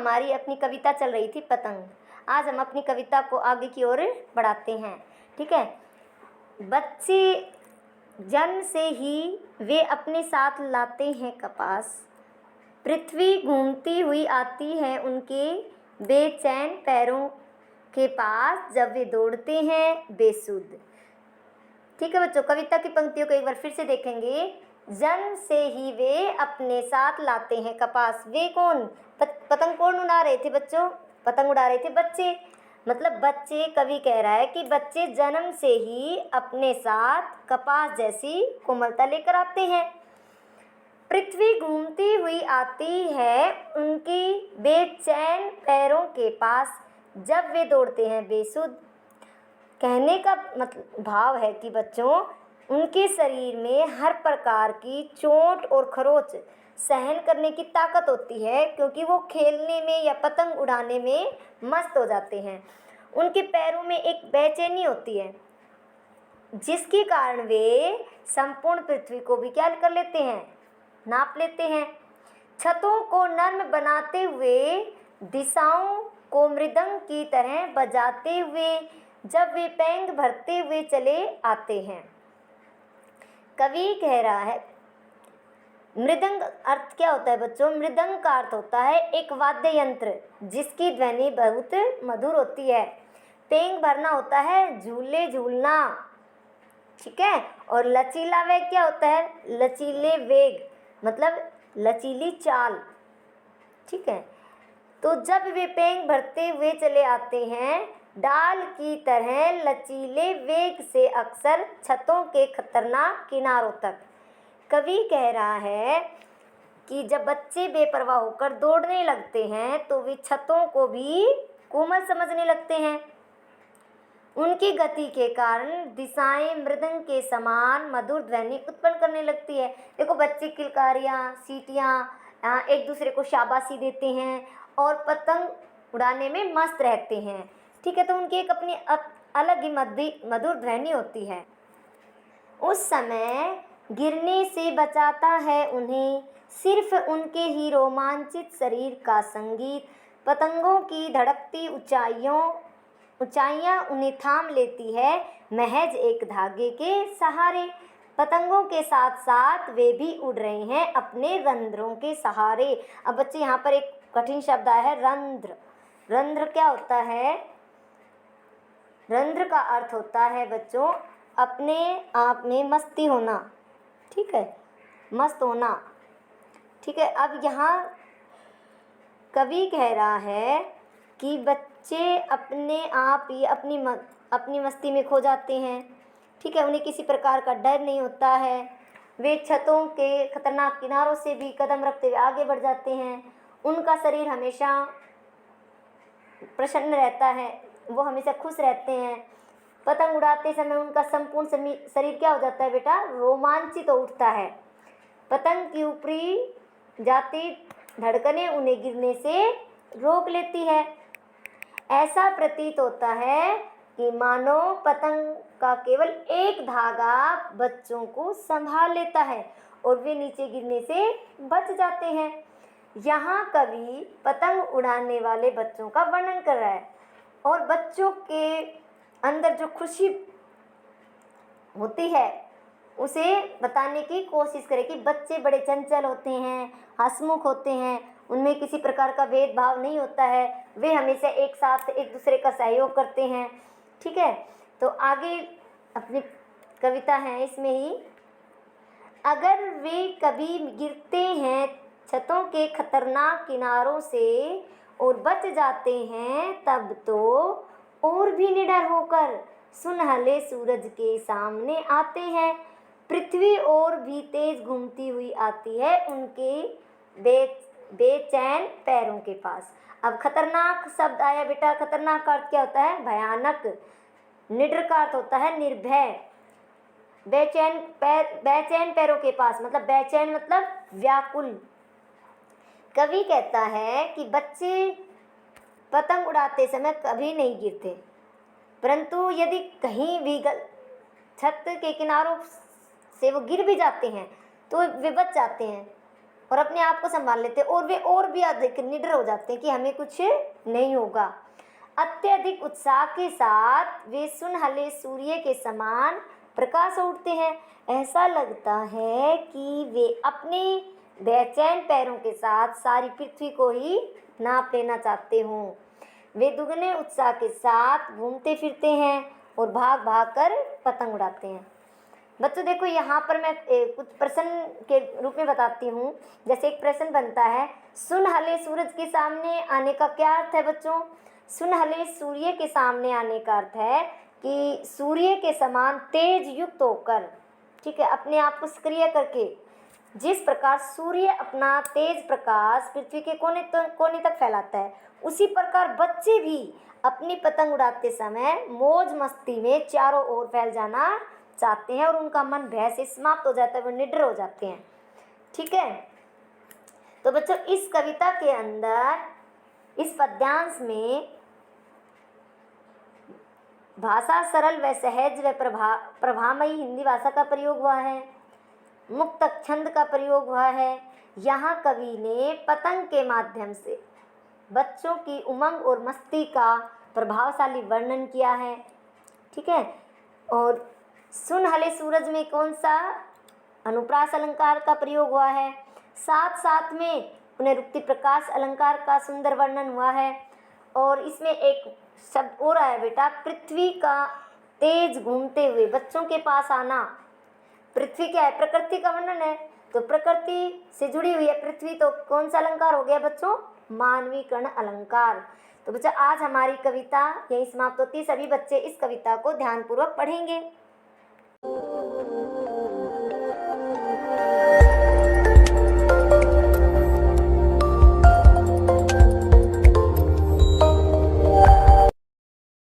हमारी अपनी कविता चल रही थी पतंग। आज हम अपनी कविता को आगे की ओर बढ़ाते हैं। ठीक है। बच्चे जन्म से ही वे अपने साथ लाते हैं कपास, पृथ्वी घूमती हुई आती है उनके बेचैन पैरों के पास, जब वे दौड़ते हैं बेसुध। ठीक है बच्चों, कविता की पंक्तियों को एक बार फिर से देखेंगे। जन्म से ही वे अपने साथ लाते हैं कपास। वे कौन? पतंग कौन उड़ा रहे थे बच्चों? पतंग उड़ा रहे थे बच्चे। मतलब बच्चे, कवि कह रहा है कि बच्चे जन्म से ही अपने साथ कपास जैसी कोमलता लेकर आते हैं। पृथ्वी घूमती हुई आती है उनकी बेचैन पैरों के पास, जब वे दौड़ते हैं बेसुध। कहने का मतलब भाव है कि बच्चों, उनके शरीर में हर प्रकार की चोट और खरोंच सहन करने की ताकत होती है, क्योंकि वो खेलने में या पतंग उड़ाने में मस्त हो जाते हैं। उनके पैरों में एक बेचैनी होती है, जिसके कारण वे संपूर्ण पृथ्वी को भी क्या कर लेते हैं? नाप लेते हैं। छतों को नर्म बनाते हुए, दिशाओं को मृदंग की तरह बजाते हुए, जब वे पैंग भरते हुए चले आते हैं। कवि कह रहा है, मृदंग अर्थ क्या होता है बच्चों? मृदंग का अर्थ होता है एक वाद्य यंत्र जिसकी ध्वनि बहुत मधुर होती है। पैंग भरना होता है झूले झूलना। ठीक है। और लचीला वेग क्या होता है? लचीले वेग मतलब लचीली चाल। ठीक है। तो जब वे पैंग भरते हुए चले आते हैं डाल की तरह लचीले वेग से, अक्सर छतों के खतरनाक किनारों तक। कवि कह रहा है कि जब बच्चे बेपरवाह होकर दौड़ने लगते हैं तो वे छतों को भी कोमल समझने लगते हैं। उनकी गति के कारण दिशाएं मृदंग के समान मधुर ध्वनि उत्पन्न करने लगती है। देखो, बच्चे किलकारियाँ, सीटियाँ एक दूसरे को शाबाशी देते हैं और पतंग उड़ाने में मस्त रहते हैं। ठीक है। तो उनकी एक अपनी अलग ही मधुर ध्वनि होती है। उस समय गिरने से बचाता है उन्हें सिर्फ उनके ही रोमांचित शरीर का संगीत। पतंगों की धड़कती ऊंचाइयां उन्हें थाम लेती है महज एक धागे के सहारे। पतंगों के साथ साथ वे भी उड़ रहे हैं अपने रंध्रों के सहारे। अब बच्चे, यहाँ पर एक कठिन शब्द आया है, रंध्र। रंध्र क्या होता है? रंध्र का अर्थ होता है बच्चों अपने आप में मस्ती होना। ठीक है, मस्त होना। ठीक है। अब यहाँ कवि कह रहा है कि बच्चे अपने आप ही अपनी मस्ती में खो जाते हैं। ठीक है। उन्हें किसी प्रकार का डर नहीं होता है। वे छतों के खतरनाक किनारों से भी कदम रखते हुए आगे बढ़ जाते हैं। उनका शरीर हमेशा प्रसन्न रहता है, वो हमेशा खुश रहते हैं। पतंग उड़ाते समय उनका संपूर्ण शरीर क्या हो जाता है बेटा? रोमांचित हो उठता है। पतंग की ऊपरी जाती धड़कनें उन्हें गिरने से रोक लेती है। ऐसा प्रतीत होता है कि मानो पतंग का केवल एक धागा बच्चों को संभाल लेता है और वे नीचे गिरने से बच जाते हैं। यहाँ कवि पतंग उड़ाने वाले बच्चों का वर्णन कर रहा है और बच्चों के अंदर जो खुशी होती है उसे बताने की कोशिश करें कि बच्चे बड़े चंचल होते हैं, हंसमुख होते हैं, उनमें किसी प्रकार का भेदभाव नहीं होता है, वे हमेशा एक साथ एक दूसरे का सहयोग करते हैं। ठीक है। तो आगे अपनी कविता है इसमें ही, अगर वे कभी गिरते हैं छतों के खतरनाक किनारों से और बच जाते हैं, तब तो और भी निडर होकर सुनहले सूरज के सामने आते हैं। पृथ्वी और भी तेज घूमती हुई आती है उनके बेचैन पैरों के पास। अब खतरनाक शब्द आया बेटा। खतरनाक का अर्थ क्या होता है? भयानक। निडर का अर्थ होता है निर्भय। बेचैन पैरों के पास मतलब बेचैन मतलब व्याकुल। कवि कहता है कि बच्चे पतंग उड़ाते समय कभी नहीं गिरते, परंतु यदि कहीं भी छत के किनारों से वो गिर भी जाते हैं तो वे बच जाते हैं। और अपने आप को संभाल लेते हैं और वे और भी अधिक निडर हो जाते हैं कि हमें कुछ नहीं होगा। अत्यधिक उत्साह के साथ वे सुनहले सूर्य के समान प्रकाश उठते हैं। ऐसा लगता है कि वे अपने बेचैन पैरों के साथ सारी पृथ्वी को ही नाप लेना चाहते हों। वे दुगने उत्साह के साथ घूमते फिरते हैं और भाग भाग कर पतंग उड़ाते हैं। बच्चों देखो, यहाँ पर मैं कुछ प्रश्न के रूप में बताती हूँ। जैसे एक प्रश्न बनता है, सुनहले सूरज के सामने आने का क्या अर्थ है बच्चों? सुनहले सूर्य के सामने आने का अर्थ है कि सूर्य के समान तेज युक्त होकर, ठीक है, अपने आप को सक्रिय करके, जिस प्रकार सूर्य अपना तेज प्रकाश पृथ्वी के कोने तक फैलाता है, उसी प्रकार बच्चे भी अपनी पतंग उड़ाते समय मौज मस्ती में चारों ओर फैल जाना चाहते हैं और उनका मन भय से समाप्त हो जाता है, वो निडर हो जाते हैं। ठीक है, तो बच्चों इस कविता के अंदर, इस पद्यांश में भाषा सरल व सहज व प्रभामयी हिंदी भाषा का प्रयोग हुआ है, मुक्तक छंद का प्रयोग हुआ है। यहाँ कवि ने पतंग के माध्यम से बच्चों की उमंग और मस्ती का प्रभावशाली वर्णन किया है। ठीक है, और सुनहले सूरज में कौन सा अनुप्रास अलंकार का प्रयोग हुआ है, साथ साथ में पुनरुक्ति प्रकाश अलंकार का सुंदर वर्णन हुआ है। और इसमें एक शब्द और आया बेटा, पृथ्वी का तेज घूमते हुए बच्चों के पास आना। पृथ्वी क्या है? प्रकृति का वर्णन है, तो प्रकृति से जुड़ी हुई है पृथ्वी, तो कौन सा अलंकार हो गया बच्चों? मानवीकरण अलंकार। तो बच्चा आज हमारी कविता यही समाप्त होती है। सभी बच्चे इस कविता को ध्यानपूर्वक पढ़ेंगे।